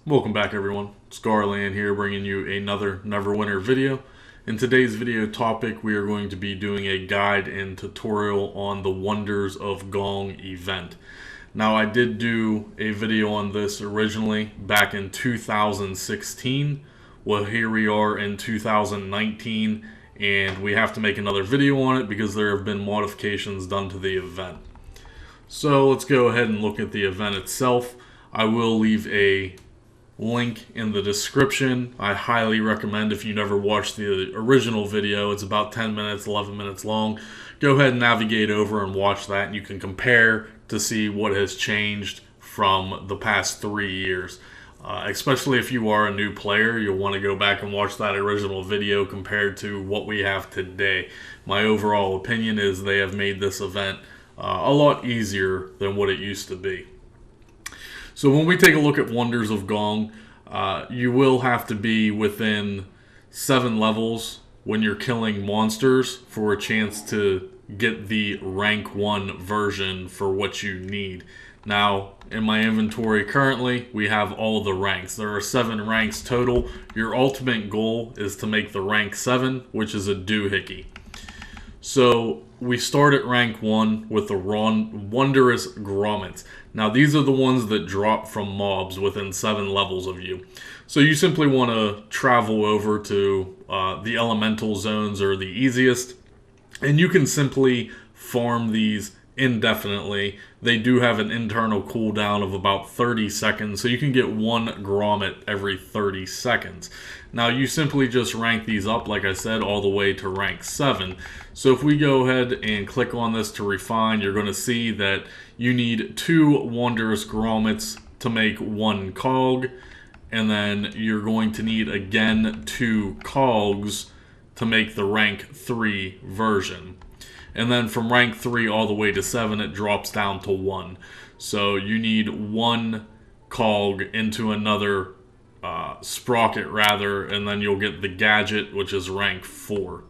Welcome back everyone, Scarland here bringing you another Neverwinter video. In today's video topic we are going to be doing a guide and tutorial on the Wonders of Gong event. Now I did do a video on this originally back in 2016. Well, here we are in 2019 and we have to make another video on it because there have been modifications done to the event. So let's go ahead and look at the event itself. I will leave a link in the description. I highly recommend, if you never watched the original video, it's about 10 minutes, 11 minutes long. Go ahead and navigate over and watch that, and you can compare to see what has changed from the past 3 years. Especially if you are a new player, you'll want to go back and watch that original video compared to what we have today. My overall opinion is they have made this event a lot easier than what it used to be. So when we take a look at Wonders of Gong, you will have to be within 7 levels when you're killing monsters for a chance to get the rank 1 version for what you need. Now, in my inventory currently, we have all the ranks. There are 7 ranks total. Your ultimate goal is to make the rank 7, which is a doohickey. So we start at rank 1 with the Wondrous Grommets. Now these are the ones that drop from mobs within 7 levels of you. So you simply want to travel over to the elemental zones are the easiest. And you can simply farm these indefinitely. They do have an internal cooldown of about 30 seconds, so you can get 1 grommet every 30 seconds. Now you simply just rank these up, like I said, all the way to rank 7. So if we go ahead and click on this to refine, you're going to see that you need 2 Wondrous Grommets to make 1 cog, and then you're going to need again 2 cogs to make the rank 3 version. And then from rank 3 all the way to 7, it drops down to 1. So you need 1 cog into another sprocket rather, and then you'll get the gadget, which is rank 4.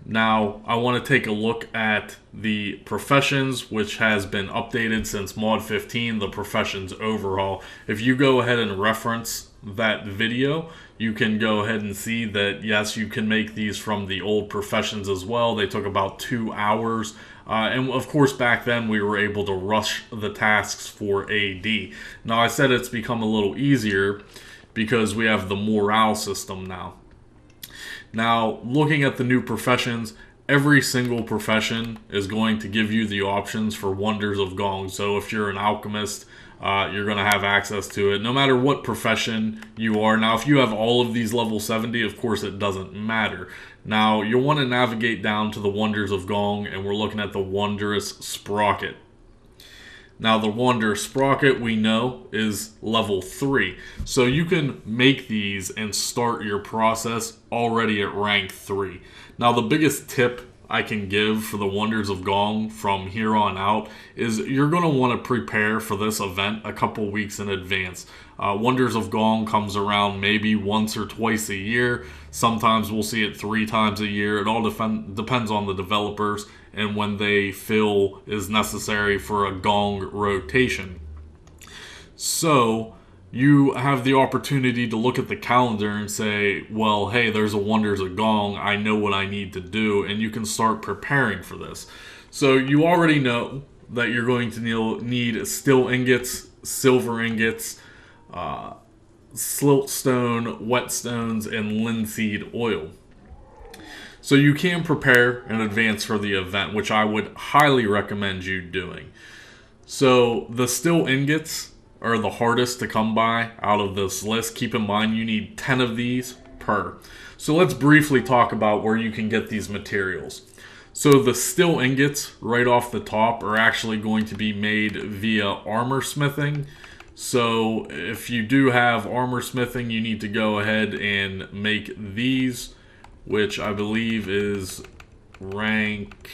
Now, I want to take a look at the professions, which has been updated since Mod 15, the professions overhaul. If you go ahead and reference that video, you can go ahead and see that, yes, you can make these from the old professions as well. They took about 2 hours. And of course, back then we were able to rush the tasks for AD. Now, I said it's become a little easier because we have the morale system now. Now, looking at the new professions, every single profession is going to give you the options for Wonders of Gong. So if you're an alchemist, you're going to have access to it no matter what profession you are. Now, if you have all of these level 70, of course it doesn't matter. Now, you'll want to navigate down to the Wonders of Gong, and we're looking at the Wondrous Sprocket. Now, the Wondrous Sprocket, we know, is level 3. So you can make these and start your process already at rank 3. Now, the biggest tip I can give for the Wonders of Gong from here on out is you're going to want to prepare for this event a couple weeks in advance. Wonders of Gong comes around maybe once or twice a year. Sometimes we'll see it 3 times a year. It all depends on the developers and when they feel is necessary for a Gong rotation. So you have the opportunity to look at the calendar and say, well, hey, there's a Wonders of Gong. I know what I need to do, and you can start preparing for this. So you already know that you're going to need still ingots, silver ingots, siltstone, whetstones, and linseed oil. So you can prepare in advance for the event, which I would highly recommend you doing. So the still ingots are the hardest to come by out of this list. Keep in mind you need 10 of these per. So let's briefly talk about where you can get these materials. So the still ingots right off the top are actually going to be made via armor smithing. So if you do have armor smithing, you need to go ahead and make these, which I believe is rank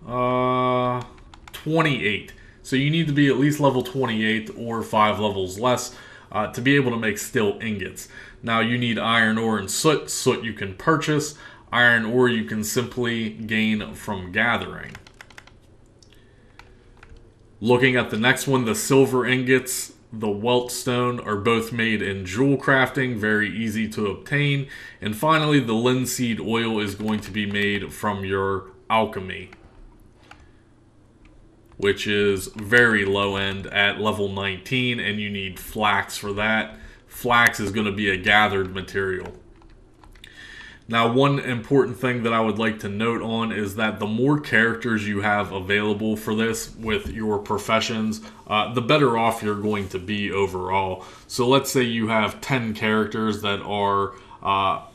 28. So you need to be at least level 28 or 5 levels less to be able to make still ingots. Now you need iron ore and soot. Soot you can purchase. Iron ore you can simply gain from gathering. Looking at the next one, the silver ingots, the welt stone are both made in jewel crafting, very easy to obtain. And finally, the linseed oil is going to be made from your alchemy, which is very low end at level 19, and you need flax for that. Flax is going to be a gathered material. Now, one important thing that I would like to note on is that the more characters you have available for this with your professions, the better off you're going to be overall. So let's say you have 10 characters that are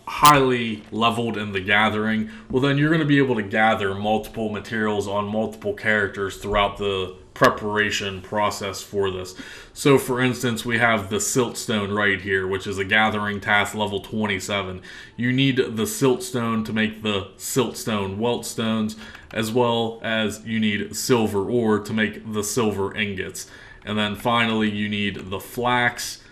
highly leveled in the gathering. Well, then you're going to be able to gather multiple materials on multiple characters throughout the preparation process for this. So for instance, we have the siltstone right here, which is a gathering task level 27. You need the siltstone to make the siltstone welt stones, as well as you need silver ore to make the silver ingots. And then finally you need the flax,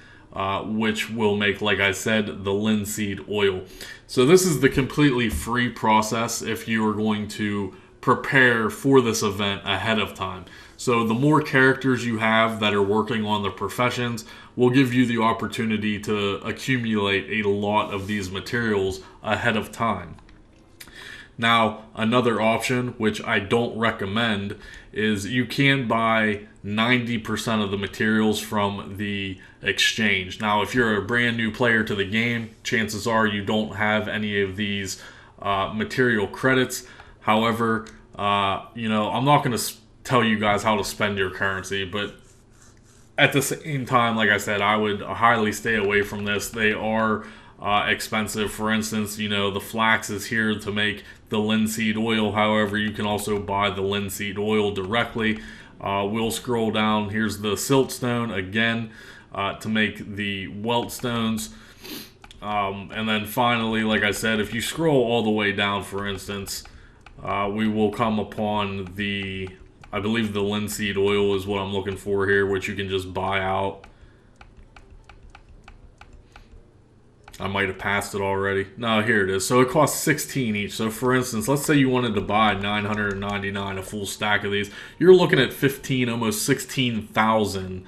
which will make, like I said, the linseed oil. So this is the completely free process if you are going to prepare for this event ahead of time. So the more characters you have that are working on the professions will give you the opportunity to accumulate a lot of these materials ahead of time. Now, another option, which I don't recommend, is you can buy 90% of the materials from the exchange. Now, if you're a brand new player to the game, chances are you don't have any of these material credits. However, I'm not going to tell you guys how to spend your currency, but at the same time, like I said, I would highly stay away from this. They are expensive. For instance, the flax is here to make the linseed oil. However, you can also buy the linseed oil directly. We'll scroll down. Here's the siltstone again to make the welt stones. And then finally, like I said, if you scroll all the way down, for instance, we will come upon I believe the linseed oil is what I'm looking for here, which you can just buy out. I might have passed it already. No, here it is. So it costs 16 each. So for instance, let's say you wanted to buy 999, a full stack of these. You're looking at 15, almost 16,000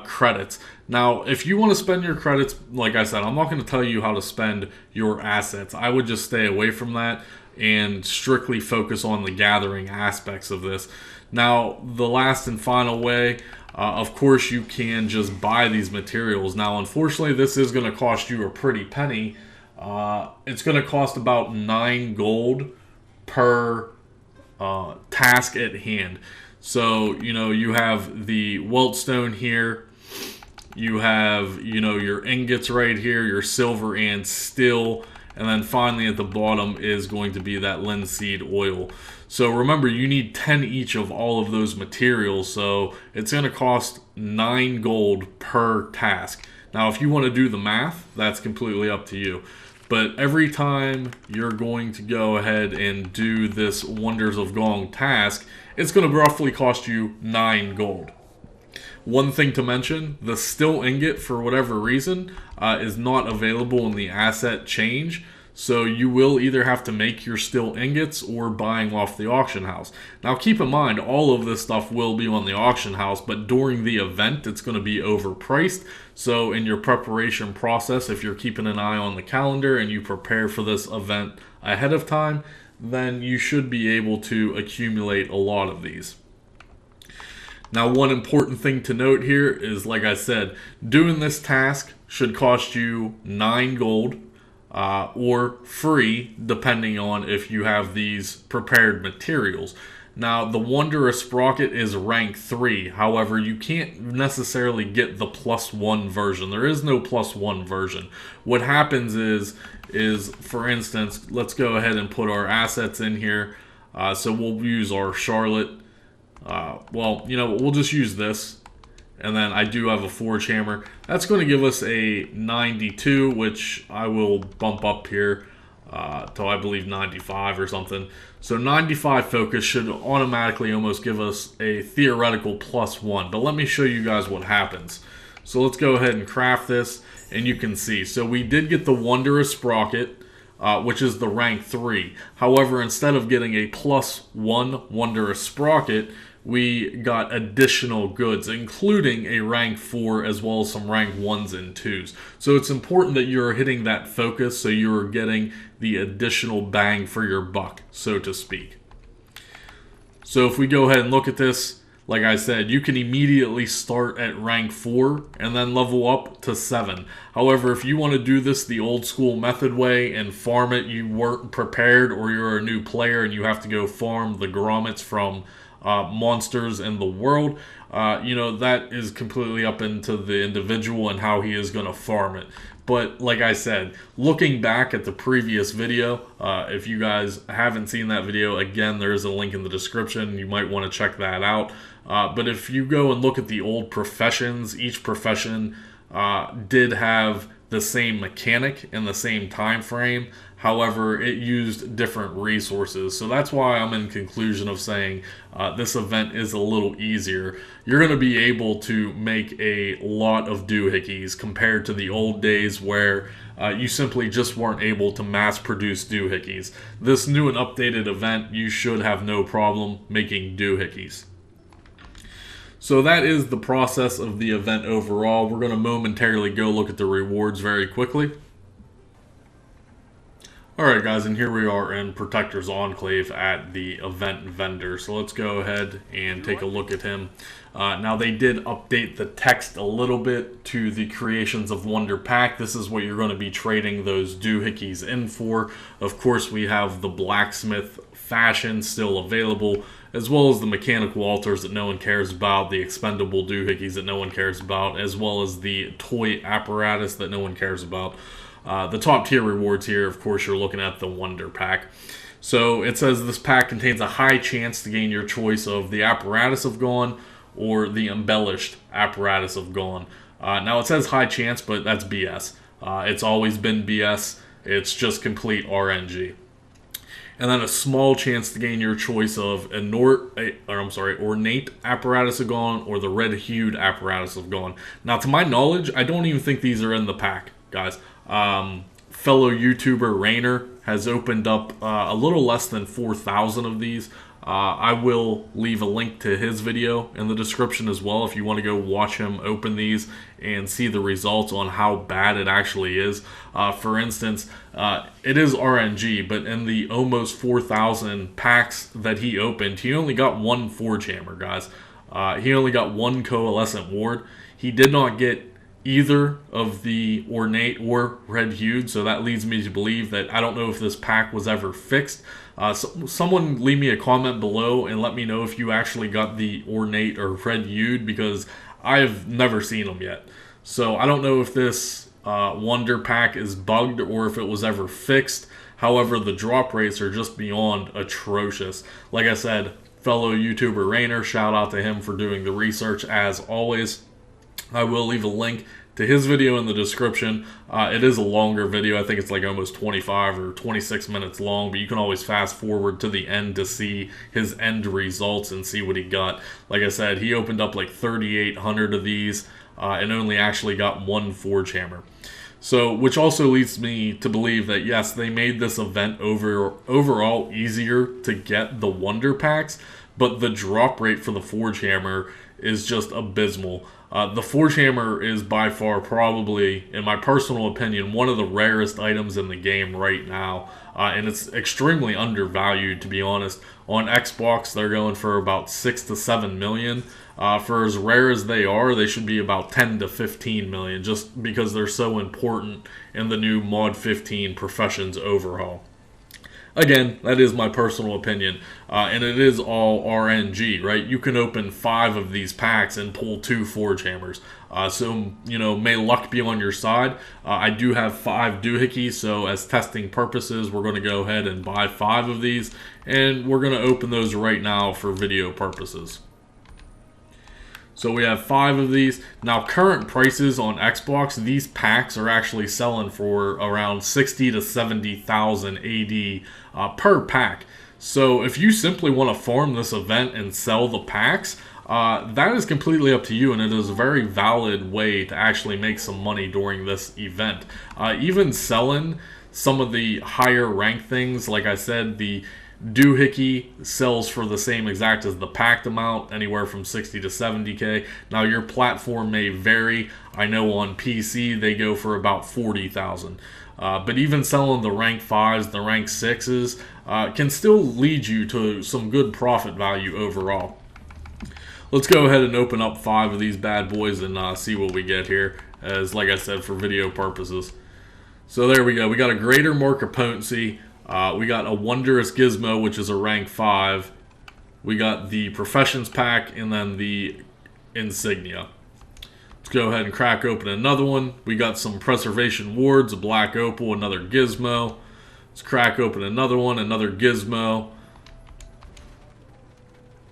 credits. Now, if you want to spend your credits, like I said, I'm not going to tell you how to spend your assets. I would just stay away from that and strictly focus on the gathering aspects of this. Now, the last and final way, of course, you can just buy these materials. Now, unfortunately, this is going to cost you a pretty penny. It's going to cost about 9 gold per task at hand. So, you have the welt stone here. You have, your ingots right here, your silver and steel. And then finally at the bottom is going to be that linseed oil. So remember, you need 10 each of all of those materials. So it's going to cost 9 gold per task. Now, if you want to do the math, that's completely up to you. But every time you're going to go ahead and do this Wonders of Gong task, it's going to roughly cost you 9 gold. One thing to mention, the still ingot, for whatever reason, is not available in the asset change. So you will either have to make your still ingots or buying off the auction house. Now keep in mind, all of this stuff will be on the auction house, but during the event, it's going to be overpriced. So in your preparation process, if you're keeping an eye on the calendar and you prepare for this event ahead of time, then you should be able to accumulate a lot of these. Now, one important thing to note here is, like I said, doing this task should cost you 9 gold or free, depending on if you have these prepared materials. Now, the Wondrous Sprocket is rank 3. However, you can't necessarily get the +1 version. There is no +1 version. What happens is for instance, let's go ahead and put our assets in here. So we'll use our Charlotte. We'll just use this. And then I do have a Forge Hammer. That's going to give us a 92, which I will bump up here to, I believe, 95 or something. So 95 focus should automatically almost give us a theoretical +1. But let me show you guys what happens. So let's go ahead and craft this, and you can see. So we did get the Wondrous Sprocket, which is the rank 3. However, instead of getting a +1 Wondrous Sprocket, we got additional goods, including a rank 4 as well as some rank 1s and 2s. So it's important that you're hitting that focus so you're getting the additional bang for your buck, so to speak. So if we go ahead and look at this, like I said, you can immediately start at rank 4 and then level up to 7. However, if you want to do this the old school method way and farm it, you weren't prepared, or you're a new player and you have to go farm the grommets from monsters in the world, that is completely up into the individual and how he is going to farm it. But like I said, looking back at the previous video, if you guys haven't seen that video, again, there is a link in the description. You might want to check that out. But if you go and look at the old professions, each profession did have the same mechanic and the same time frame. However, it used different resources. So that's why I'm in conclusion of saying this event is a little easier. You're going to be able to make a lot of doohickeys compared to the old days where you simply just weren't able to mass produce doohickeys. This new and updated event, you should have no problem making doohickeys. So that is the process of the event overall. We're going to momentarily go look at the rewards very quickly. Alright guys, and here we are in Protector's Enclave at the event vendor. So let's go ahead and take a look at him. Now they did update the text a little bit to the Creations of Wonder pack. This is what you're going to be trading those doohickeys in for. Of course, we have the blacksmith fashion still available, as well as the mechanical altars that no one cares about, the expendable doohickeys that no one cares about, as well as the toy apparatus that no one cares about. The top tier rewards here, of course, you're looking at the Wonder Pack. So it says this pack contains a high chance to gain your choice of the Apparatus of Gone or the Embellished Apparatus of Gone. Now it says high chance, but that's BS. It's always been BS. It's just complete RNG. And then a small chance to gain your choice of Ornate Apparatus of Gone or the Red-Hued Apparatus of Gone. Now, to my knowledge, I don't even think these are in the pack, guys. Fellow YouTuber Rainer has opened up a little less than 4,000 of these. I will leave a link to his video in the description as well if you want to go watch him open these and see the results on how bad it actually is. For instance, it is RNG, but in the almost 4,000 packs that he opened, he only got one Forge Hammer, guys. He only got one Coalescent Ward. He did not get either of the Ornate or Red-Hued, so that leads me to believe that I don't know if this pack was ever fixed. Someone leave me a comment below and let me know if you actually got the Ornate or Red-Hued, because I've never seen them yet. So I don't know if this Wonder Pack is bugged or if it was ever fixed. However, the drop rates are just beyond atrocious. Like I said, fellow YouTuber Rainer, shout out to him for doing the research as always. I will leave a link to his video in the description. It is a longer video. I think it's like almost 25 or 26 minutes long, but you can always fast forward to the end to see his end results and see what he got. Like I said, he opened up like 3,800 of these and only actually got one Forge Hammer. So, which also leads me to believe that yes, they made this event overall easier to get the Wonder Packs, but the drop rate for the Forge Hammer is just abysmal. The Forge Hammer is by far probably, in my personal opinion, one of the rarest items in the game right now. And it's extremely undervalued, to be honest. On Xbox, they're going for about 6 to 7 million. For as rare as they are, they should be about 10 to 15 million, just because they're so important in the new Mod 15 Professions overhaul. Again, that is my personal opinion, and it is all RNG, right? You can open 5 of these packs and pull 2 Forge Hammers. So, may luck be on your side. I do have 5 doohickeys, so as testing purposes, we're going to go ahead and buy 5 of these, and we're going to open those right now for video purposes. So we have 5 of these. Now, current prices on Xbox, these packs are actually selling for around 60 to 70,000 AD per pack. So if you simply want to farm this event and sell the packs, that is completely up to you, and it is a very valid way to actually make some money during this event. Even selling some of the higher rank things, like I said, the Doohickey sells for the same exact as the packed amount, anywhere from 60 to 70k. Now your platform may vary. I know on PC they go for about 40,000. But even selling the rank 5s, the rank 6s, can still lead you to some good profit value overall. Let's go ahead and open up 5 of these bad boys and see what we get here, as like I said, for video purposes. So there we go. We got a greater mark of potency. We got a Wondrous Gizmo, which is a rank 5. We got the Professions pack, and then the Insignia. Let's go ahead and crack open another one. We got some Preservation Wards, a Black Opal, another Gizmo. Let's crack open another one, another Gizmo.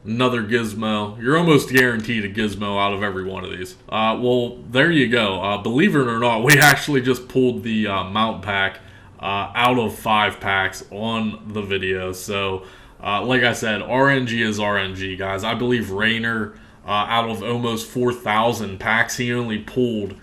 Another Gizmo. You're almost guaranteed a Gizmo out of every one of these. Well, there you go. Believe it or not, we actually just pulled the mount pack out of 5 packs on the video. So, like I said, RNG is RNG, guys. I believe Rainer, out of almost 4,000 packs, he only pulled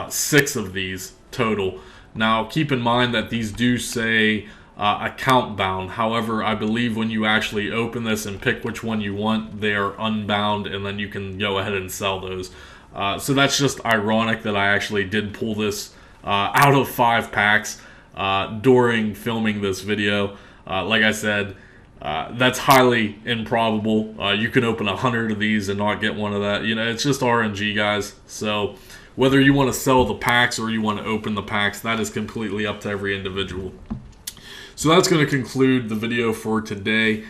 6 of these total. Now, keep in mind that these do say account bound. However, I believe when you actually open this and pick which one you want, they are unbound, and then you can go ahead and sell those. So that's just ironic that I actually did pull this out of 5 packs during filming this video. Like I said, that's highly improbable. You can open 100 of these and not get one of that. You know, it's just RNG, guys. So whether you want to sell the packs or you want to open the packs, that is completely up to every individual. So that's going to conclude the video for today,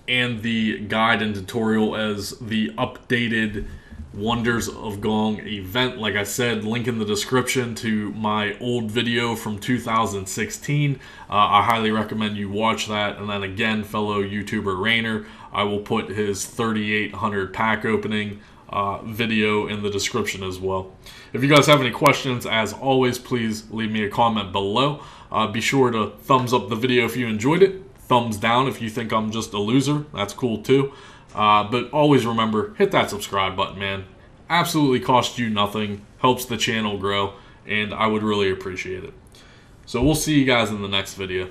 and the guide and tutorial as the updated Wonders of Gong event. Like I said, link in the description to my old video from 2016. I highly recommend you watch that. And then again, fellow YouTuber Rainer, I will put his 3,800 pack opening video in the description as well. If you guys have any questions, as always, please leave me a comment below. Be sure to thumbs up the video if you enjoyed it. Thumbs down if you think I'm just a loser. That's cool too. But always remember, hit that subscribe button, man. Absolutely costs you nothing. Helps the channel grow. And I would really appreciate it. So we'll see you guys in the next video.